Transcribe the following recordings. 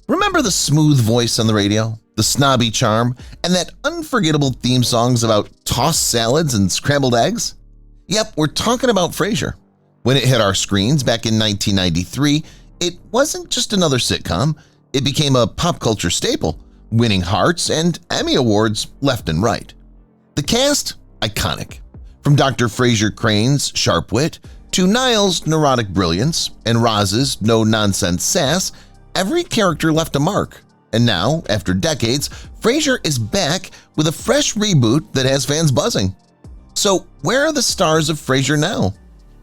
Remember the smooth voice on the radio, the snobby charm, and that unforgettable theme songs about tossed salads and scrambled eggs? Yep, we're talking about Frasier. When it hit our screens back in 1993, it wasn't just another sitcom. It became a pop culture staple, winning hearts and Emmy Awards left and right. The cast? Iconic. From Dr. Frasier Crane's sharp wit to Niles' neurotic brilliance and Roz's no-nonsense sass, every character left a mark. And now, after decades, Frasier is back with a fresh reboot that has fans buzzing. So where are the stars of Frasier now?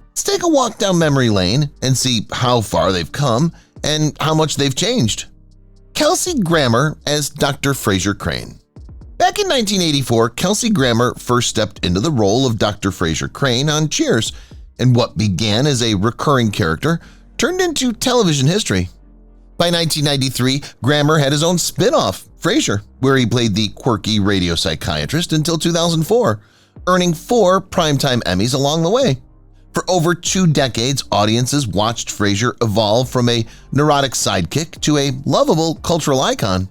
Let's take a walk down memory lane and see how far they've come and how much they've changed. Kelsey Grammer as Dr. Frasier Crane. Back in 1984, Kelsey Grammer first stepped into the role of Dr. Frasier Crane on Cheers, and what began as a recurring character turned into television history. By 1993, Grammer had his own spin-off, Frasier, where he played the quirky radio psychiatrist until 2004, earning 4 Primetime Emmys along the way. For over 2 decades, audiences watched Frasier evolve from a neurotic sidekick to a lovable cultural icon.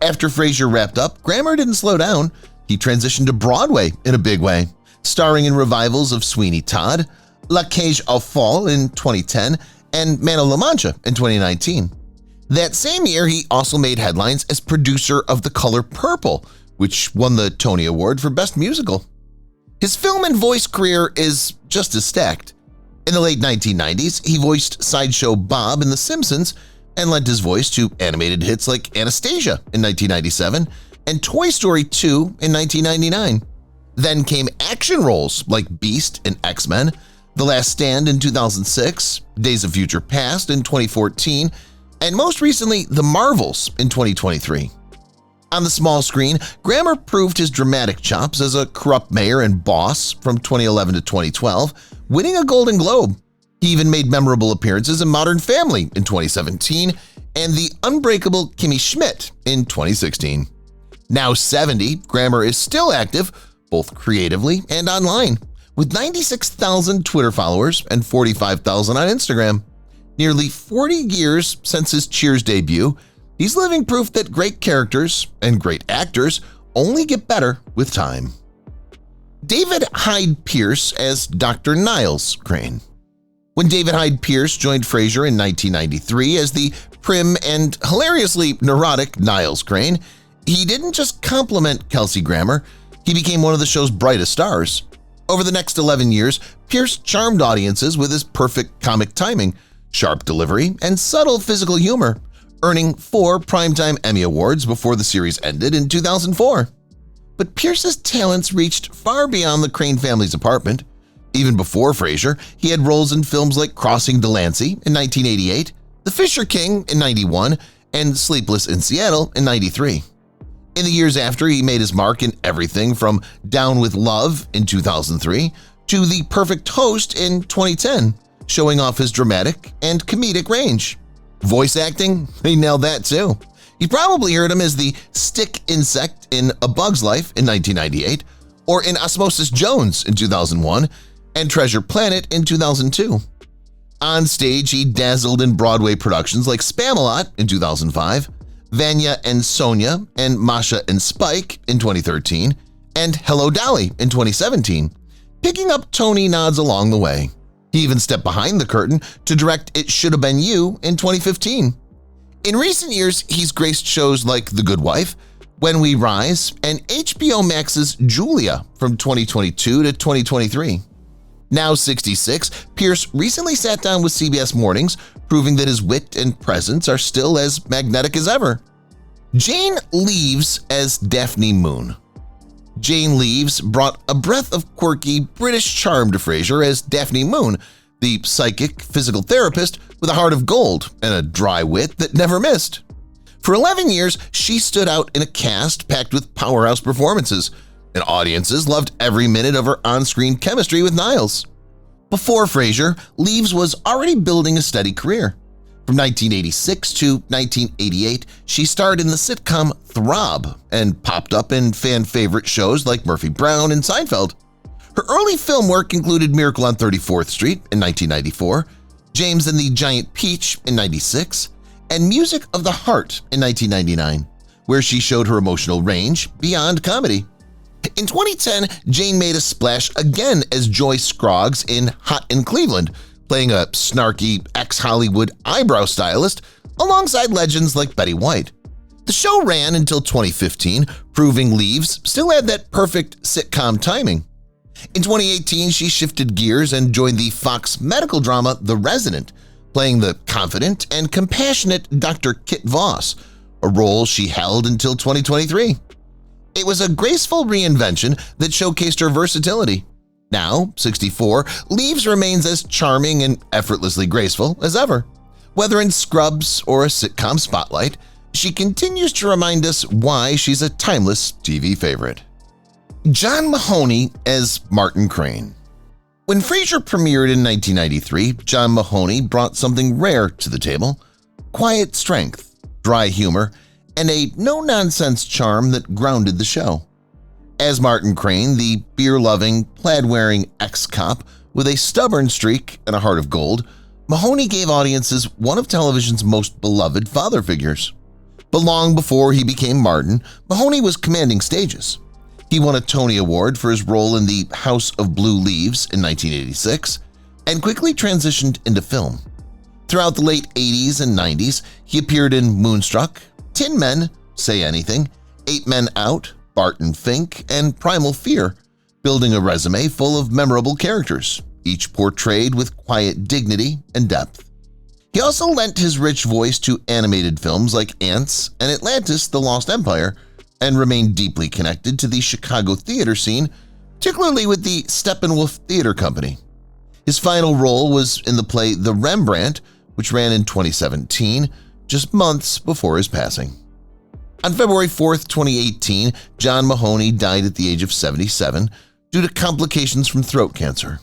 After Frasier wrapped up, Grammer didn't slow down. He transitioned to Broadway in a big way, starring in revivals of Sweeney Todd, La Cage aux Folles in 2010, and Man of La Mancha in 2019. That same year, he also made headlines as producer of The Color Purple, which won the Tony Award for Best Musical. His film and voice career is just as stacked. In the late 1990s, he voiced Sideshow Bob in The Simpsons and lent his voice to animated hits like Anastasia in 1997 and Toy Story 2 in 1999. Then came action roles like Beast in X-Men, The Last Stand in 2006, Days of Future Past in 2014, and most recently The Marvels in 2023. On the small screen, Grammer proved his dramatic chops as a corrupt mayor and boss from 2011 to 2012, winning a Golden Globe. He even made memorable appearances in Modern Family in 2017 and The Unbreakable Kimmy Schmidt in 2016. Now 70, Grammer is still active, both creatively and online, with 96,000 Twitter followers and 45,000 on Instagram. Nearly 40 years since his Cheers debut, he's living proof that great characters and great actors only get better with time. David Hyde Pierce as Dr. Niles Crane. When David Hyde Pierce joined Frasier in 1993 as the prim and hilariously neurotic Niles Crane, he didn't just compliment Kelsey Grammer, he became one of the show's brightest stars. Over the next 11 years, Pierce charmed audiences with his perfect comic timing, sharp delivery, and subtle physical humor, earning 4 Primetime Emmy Awards before the series ended in 2004. But Pierce's talents reached far beyond the Crane family's apartment. Even before Frasier, he had roles in films like Crossing Delancey in 1988, The Fisher King in 91, and Sleepless in Seattle in 93. In the years after, he made his mark in everything from Down with Love in 2003 to The Perfect Host in 2010, showing off his dramatic and comedic range. Voice acting? He nailed that too. You probably heard him as the stick insect in A Bug's Life in 1998, or in Osmosis Jones in 2001, and Treasure Planet in 2002. On stage, he dazzled in Broadway productions like Spamalot in 2005, Vanya and Sonia and Masha and Spike in 2013, and Hello Dolly in 2017, picking up Tony nods along the way. He even stepped behind the curtain to direct It Should Have Been You in 2015. In recent years, he's graced shows like The Good Wife, When We Rise, and HBO Max's Julia from 2022 to 2023. Now 66, Pierce recently sat down with CBS Mornings, proving that his wit and presence are still as magnetic as ever. Jane Leeves as Daphne Moon. Jane Leeves brought a breath of quirky British charm to Frasier as Daphne Moon, the psychic physical therapist with a heart of gold and a dry wit that never missed. For 11 years, she stood out in a cast packed with powerhouse performances, and audiences loved every minute of her on-screen chemistry with Niles. Before Frasier, Leeves was already building a steady career. From 1986 to 1988, she starred in the sitcom Throb and popped up in fan-favorite shows like Murphy Brown and Seinfeld. Her early film work included Miracle on 34th Street in 1994, James and the Giant Peach in 96, and Music of the Heart in 1999, where she showed her emotional range beyond comedy. In 2010, Jane made a splash again as Joy Scroggs in Hot in Cleveland, playing a snarky ex-Hollywood eyebrow stylist alongside legends like Betty White. The show ran until 2015, proving Leaves still had that perfect sitcom timing. In 2018, she shifted gears and joined the Fox medical drama The Resident, playing the confident and compassionate Dr. Kit Voss, a role she held until 2023. It was a graceful reinvention that showcased her versatility. Now, 64, Leaves remains as charming and effortlessly graceful as ever. Whether in Scrubs or a sitcom spotlight, she continues to remind us why she's a timeless TV favorite. John Mahoney as Martin Crane. When Frasier premiered in 1993, John Mahoney brought something rare to the table: quiet strength, dry humor, and a no-nonsense charm that grounded the show. As Martin Crane, the beer-loving, plaid-wearing ex-cop with a stubborn streak and a heart of gold, Mahoney gave audiences one of television's most beloved father figures. But long before he became Martin, Mahoney was commanding stages. He won a Tony Award for his role in The House of Blue Leaves in 1986 and quickly transitioned into film. Throughout the late 80s and 90s, he appeared in Moonstruck, Tin Men, Say Anything, 8 Men Out, Barton Fink, and Primal Fear, building a resume full of memorable characters, each portrayed with quiet dignity and depth. He also lent his rich voice to animated films like Ants and Atlantis: The Lost Empire, and remained deeply connected to the Chicago theater scene, particularly with the Steppenwolf Theater Company. His final role was in the play The Rembrandt, which ran in 2017, just months before his passing. On February 4, 2018, John Mahoney died at the age of 77 due to complications from throat cancer.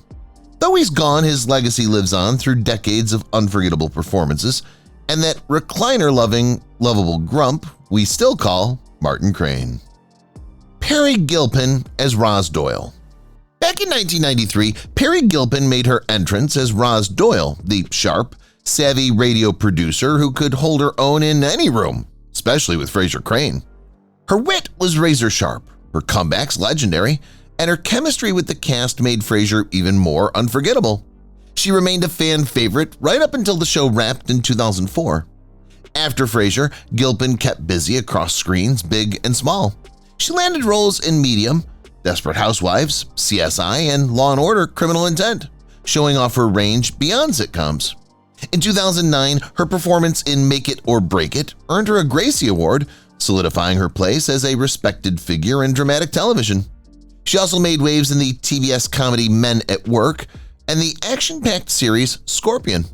Though he's gone, his legacy lives on through decades of unforgettable performances and that recliner-loving, lovable grump we still call Martin Crane. Peri Gilpin as Roz Doyle. Back in 1993, Peri Gilpin made her entrance as Roz Doyle, the sharp, savvy radio producer who could hold her own in any room, especially with Frasier Crane. Her wit was razor-sharp, her comebacks legendary, and her chemistry with the cast made Frasier even more unforgettable. She remained a fan favorite right up until the show wrapped in 2004. After Frasier, Gilpin kept busy across screens, big and small. She landed roles in Medium, Desperate Housewives, CSI, and Law & Order: Criminal Intent, showing off her range beyond sitcoms. In 2009, her performance in Make It or Break It earned her a Gracie Award, solidifying her place as a respected figure in dramatic television. She also made waves in the TBS comedy Men at Work and the action-packed series Scorpion.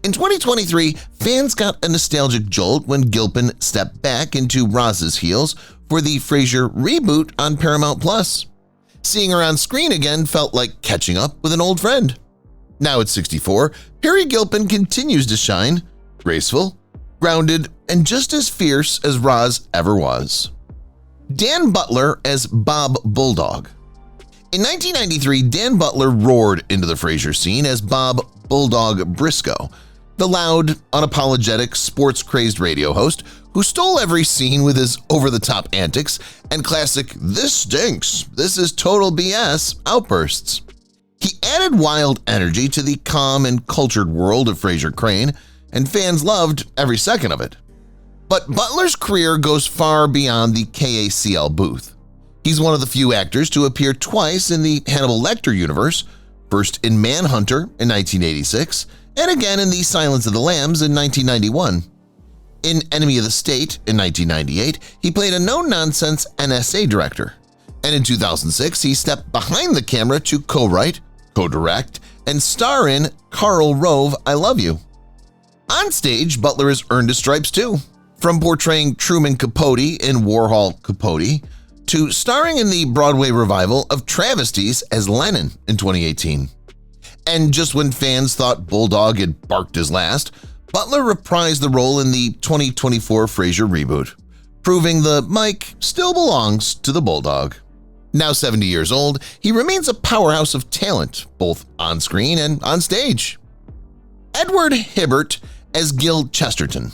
In 2023, fans got a nostalgic jolt when Gilpin stepped back into Roz's heels for the Frasier reboot on Paramount+. Seeing her on screen again felt like catching up with an old friend. Now at 64, Peri Gilpin continues to shine, graceful, grounded, and just as fierce as Roz ever was. Dan Butler as Bob Bulldog. In 1993, Dan Butler roared into the Frasier scene as Bob Bulldog Briscoe, the loud, unapologetic, sports-crazed radio host who stole every scene with his over-the-top antics and classic "this stinks, this is total BS" outbursts. He added wild energy to the calm and cultured world of Frasier Crane, and fans loved every second of it. But Butler's career goes far beyond the KACL booth. He's one of the few actors to appear twice in the Hannibal Lecter universe, first in Manhunter in 1986 and again in The Silence of the Lambs in 1991. In Enemy of the State in 1998, he played a no-nonsense NSA director, and in 2006 he stepped behind the camera to co-write, co-direct, and star in Karl Rove, I Love You. On stage, Butler has earned his stripes too, from portraying Truman Capote in Warhol Capote to starring in the Broadway revival of Travesties as Lennon in 2018. And just when fans thought Bulldog had barked his last, Butler reprised the role in the 2024 Frasier reboot, proving the mic still belongs to the Bulldog. Now 70 years old, he remains a powerhouse of talent, both on screen and on stage. Edward Hibbert as Gil Chesterton.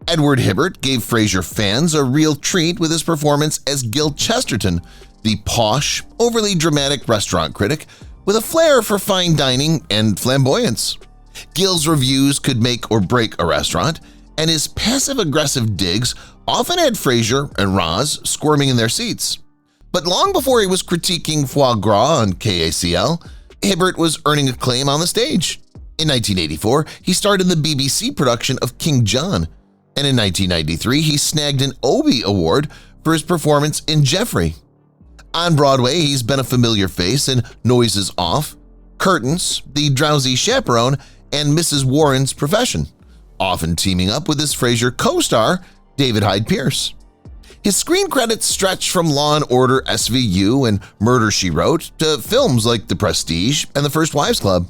Edward Hibbert gave Frasier fans a real treat with his performance as Gil Chesterton, the posh, overly dramatic restaurant critic with a flair for fine dining and flamboyance. Gil's reviews could make or break a restaurant, and his passive-aggressive digs often had Frasier and Roz squirming in their seats. But long before he was critiquing foie gras on KACL, Hibbert was earning acclaim on the stage. In 1984, he starred in the BBC production of King John, and in 1993 he snagged an Obie Award for his performance in Jeffrey. On Broadway, he's been a familiar face in Noises Off, Curtains, The Drowsy Chaperone, and Mrs. Warren's Profession, often teaming up with his Frasier co-star, David Hyde Pierce. His screen credits stretch from Law & Order SVU and Murder, She Wrote to films like The Prestige and The First Wives Club.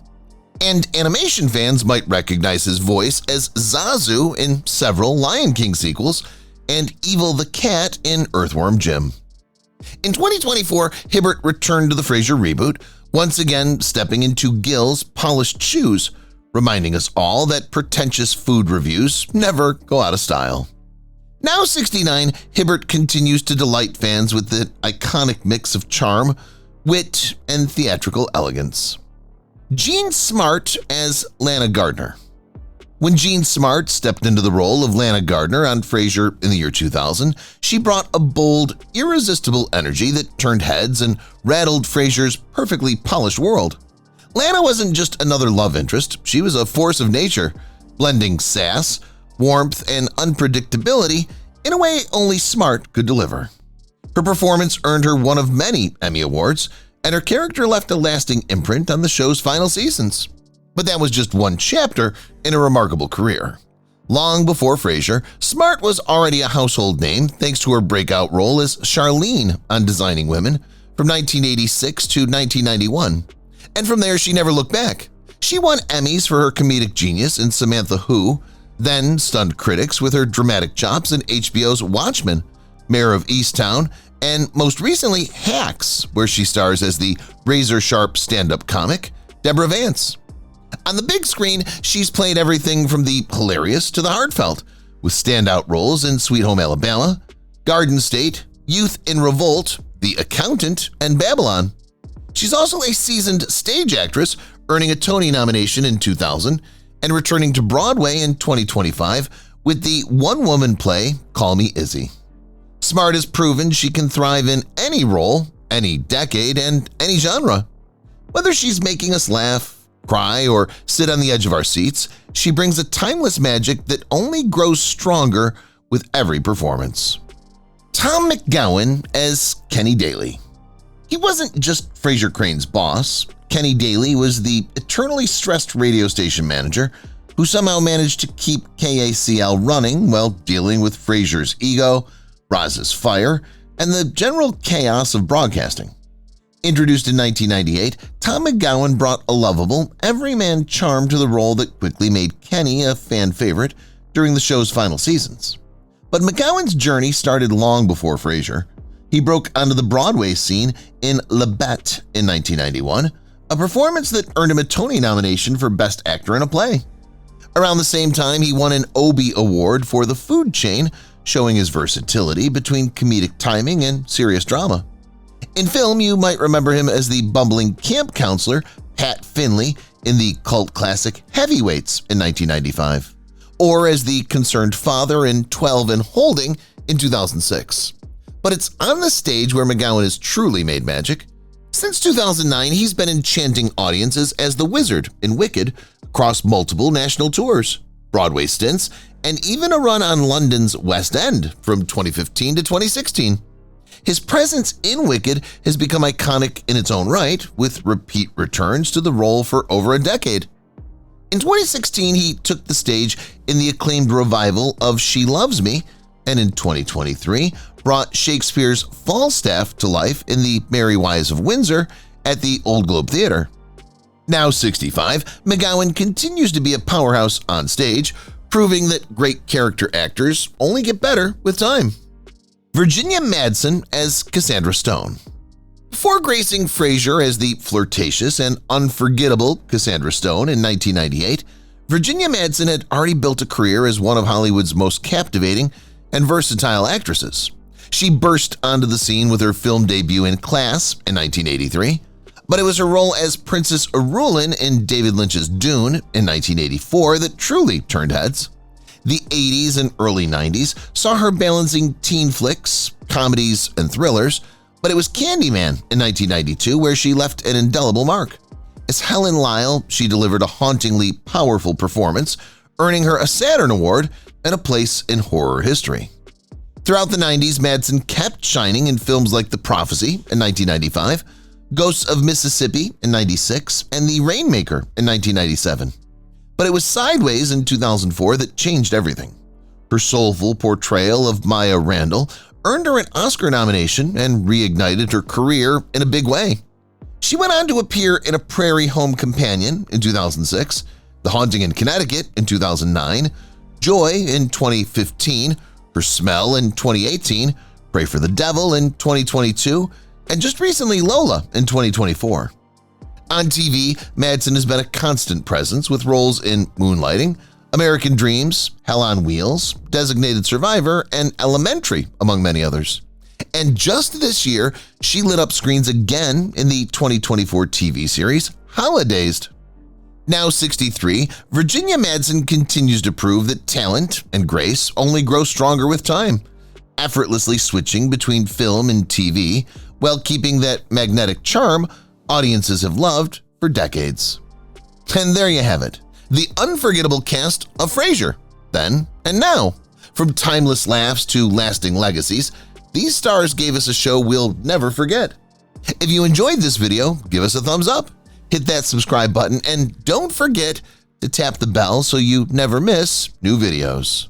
And animation fans might recognize his voice as Zazu in several Lion King sequels and Evil the Cat in Earthworm Jim. In 2024, Hibbert returned to the Frasier reboot, once again stepping into Gil's polished shoes, reminding us all that pretentious food reviews never go out of style. Now 69, Hibbert continues to delight fans with the iconic mix of charm, wit, and theatrical elegance. Jean Smart as Lana Gardner. When Jean Smart stepped into the role of Lana Gardner on Frasier in the year 2000, she brought a bold, irresistible energy that turned heads and rattled Frasier's perfectly polished world. Lana wasn't just another love interest, she was a force of nature, blending sass, warmth, and unpredictability in a way only Smart could deliver. Her performance earned her one of many Emmy Awards, and her character left a lasting imprint on the show's final seasons. But that was just one chapter in a remarkable career. Long before Frasier, Smart was already a household name thanks to her breakout role as Charlene on Designing Women from 1986 to 1991. And from there, she never looked back. She won Emmys for her comedic genius in Samantha Who, then stunned critics with her dramatic chops in HBO's Watchmen, Mayor of Easttown, and most recently Hacks, where she stars as the razor-sharp stand-up comic Deborah Vance. On the big screen, she's played everything from the hilarious to the heartfelt, with standout roles in Sweet Home Alabama, Garden State, Youth in Revolt, The Accountant, and Babylon. She's also a seasoned stage actress, earning a Tony nomination in 2000 and returning to Broadway in 2025 with the one-woman play Call Me Izzy. Smart has proven she can thrive in any role, any decade, and any genre. Whether she's making us laugh, cry, or sit on the edge of our seats, she brings a timeless magic that only grows stronger with every performance. Tom McGowan as Kenny Daly. He wasn't just Frasier Crane's boss. Kenny Daly was the eternally stressed radio station manager who somehow managed to keep KACL running while dealing with Frasier's ego, Roz's fire, and the general chaos of broadcasting. Introduced in 1998, Tom McGowan brought a lovable, everyman charm to the role that quickly made Kenny a fan favorite during the show's final seasons. But McGowan's journey started long before Frasier. He broke onto the Broadway scene in La Bête in 1991, a performance that earned him a Tony nomination for Best Actor in a Play. Around the same time, he won an Obie Award for The Food Chain, showing his versatility between comedic timing and serious drama. In film, you might remember him as the bumbling camp counselor Pat Finley in the cult classic Heavyweights in 1995, or as the concerned father in 12 and Holding in 2006. But it's on the stage where McGowan has truly made magic. Since 2009, he's been enchanting audiences as the Wizard in Wicked across multiple national tours, Broadway stints, and even a run on London's West End from 2015 to 2016. His presence in Wicked has become iconic in its own right, with repeat returns to the role for over a decade. In 2016, he took the stage in the acclaimed revival of She Loves Me, and in 2023 brought Shakespeare's Falstaff to life in the Merry Wives of Windsor at the Old Globe Theatre. Now 65, McGowan continues to be a powerhouse on stage, proving that great character actors only get better with time. Virginia Madsen as Cassandra Stone. Before gracing Frasier as the flirtatious and unforgettable Cassandra Stone in 1998, Virginia Madsen had already built a career as one of Hollywood's most captivating and versatile actresses. She burst onto the scene with her film debut in Class in 1983, but it was her role as Princess Arulin in David Lynch's Dune in 1984 that truly turned heads. The 80s and early 90s saw her balancing teen flicks, comedies, and thrillers, but it was Candyman in 1992 where she left an indelible mark. As Helen Lyle, she delivered a hauntingly powerful performance, earning her a Saturn Award and a place in horror history. Throughout the 90s, Madsen kept shining in films like The Prophecy in 1995, Ghosts of Mississippi in 96, and The Rainmaker in 1997. But it was Sideways in 2004 that changed everything. Her soulful portrayal of Maya Randall earned her an Oscar nomination and reignited her career in a big way. She went on to appear in A Prairie Home Companion in 2006, The Haunting in Connecticut in 2009, Joy in 2015, Her Smell in 2018, Pray for the Devil in 2022, and just recently Lola in 2024. On TV, Madsen has been a constant presence with roles in Moonlighting, American Dreams, Hell on Wheels, Designated Survivor, and Elementary, among many others. And just this year, she lit up screens again in the 2024 TV series Holidazed. Now 63, Virginia Madsen continues to prove that talent and grace only grow stronger with time, effortlessly switching between film and TV while keeping that magnetic charm audiences have loved for decades. And there you have it, the unforgettable cast of Frasier, then and now. From timeless laughs to lasting legacies, these stars gave us a show we'll never forget. If you enjoyed this video, give us a thumbs up, hit that subscribe button, and don't forget to tap the bell so you never miss new videos.